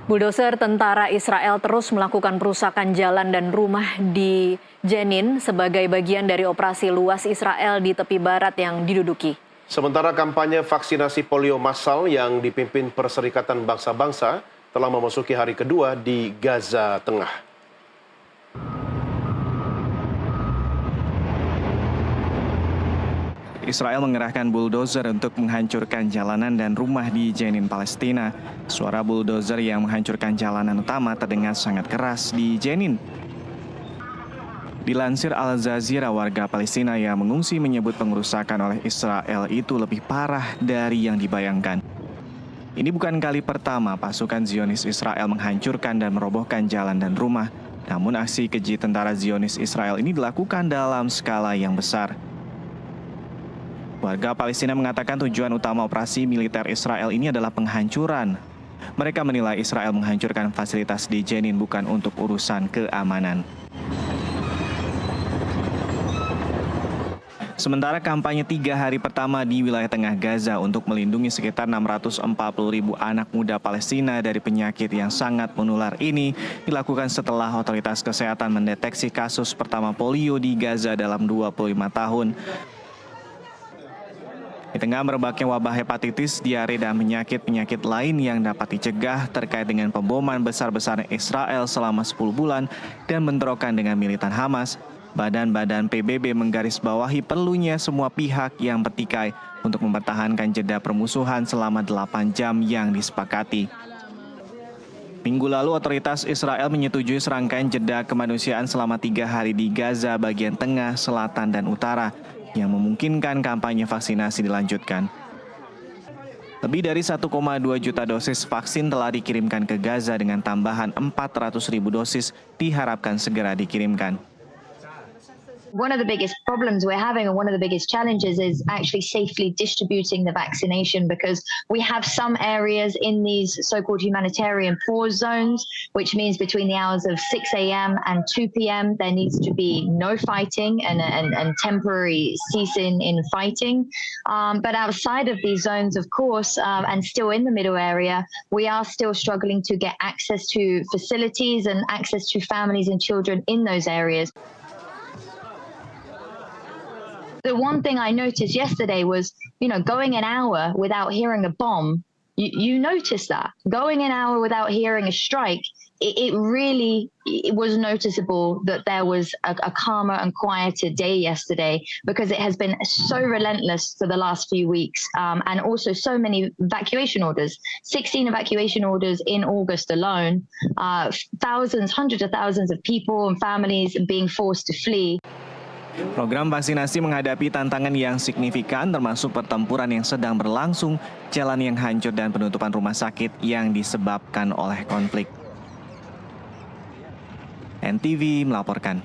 Bulldozer tentara Israel terus melakukan perusakan jalan dan rumah di Jenin sebagai bagian dari operasi luas Israel di tepi barat yang diduduki. Sementara kampanye vaksinasi polio massal yang dipimpin Perserikatan Bangsa-Bangsa telah memasuki hari kedua di Gaza Tengah. Israel mengerahkan bulldozer untuk menghancurkan jalanan dan rumah di Jenin, Palestina. Suara bulldozer yang menghancurkan jalanan utama terdengar sangat keras di Jenin. Dilansir Al Jazeera, warga Palestina yang mengungsi menyebut pengerusakan oleh Israel itu lebih parah dari yang dibayangkan. Ini bukan kali pertama pasukan Zionis Israel menghancurkan dan merobohkan jalan dan rumah. Namun aksi keji tentara Zionis Israel ini dilakukan dalam skala yang besar. Warga Palestina mengatakan tujuan utama operasi militer Israel ini adalah penghancuran. Mereka menilai Israel menghancurkan fasilitas di Jenin bukan untuk urusan keamanan. Sementara kampanye 3 hari pertama di wilayah tengah Gaza untuk melindungi sekitar 640.000 anak muda Palestina dari penyakit yang sangat menular ini dilakukan setelah otoritas kesehatan mendeteksi kasus pertama polio di Gaza dalam 25 tahun. Di tengah merebaknya wabah hepatitis, diare, dan penyakit-penyakit lain yang dapat dicegah terkait dengan pemboman besar-besaran Israel selama 10 bulan dan bentrokan dengan militan Hamas, badan-badan PBB menggarisbawahi perlunya semua pihak yang bertikai untuk mempertahankan jeda permusuhan selama 8 jam yang disepakati. Minggu lalu, otoritas Israel menyetujui serangkaian jeda kemanusiaan selama 3 hari di Gaza bagian tengah, selatan, dan utara, yang memungkinkan kampanye vaksinasi dilanjutkan. Lebih dari 1,2 juta dosis vaksin telah dikirimkan ke Gaza dengan tambahan 400.000 dosis diharapkan segera dikirimkan. One of the biggest problems we're having and one of the biggest challenges is actually safely distributing the vaccination, because we have some areas in these so-called humanitarian pause zones, which means between the hours of 6 a.m. and 2 p.m. there needs to be no fighting and temporary ceasing in fighting. But outside of these zones, of course, and still in the middle area, we are still struggling to get access to facilities and access to families and children in those areas. The one thing I noticed yesterday was, going an hour without hearing a bomb. You notice that. Going an hour without hearing a strike, it really was noticeable that there was a calmer and quieter day yesterday, because it has been so relentless for the last few weeks. And also so many evacuation orders, 16 evacuation orders in August alone, hundreds of thousands of people and families being forced to flee. Program vaksinasi menghadapi tantangan yang signifikan, termasuk pertempuran yang sedang berlangsung, jalan yang hancur, dan penutupan rumah sakit yang disebabkan oleh konflik. NTV melaporkan.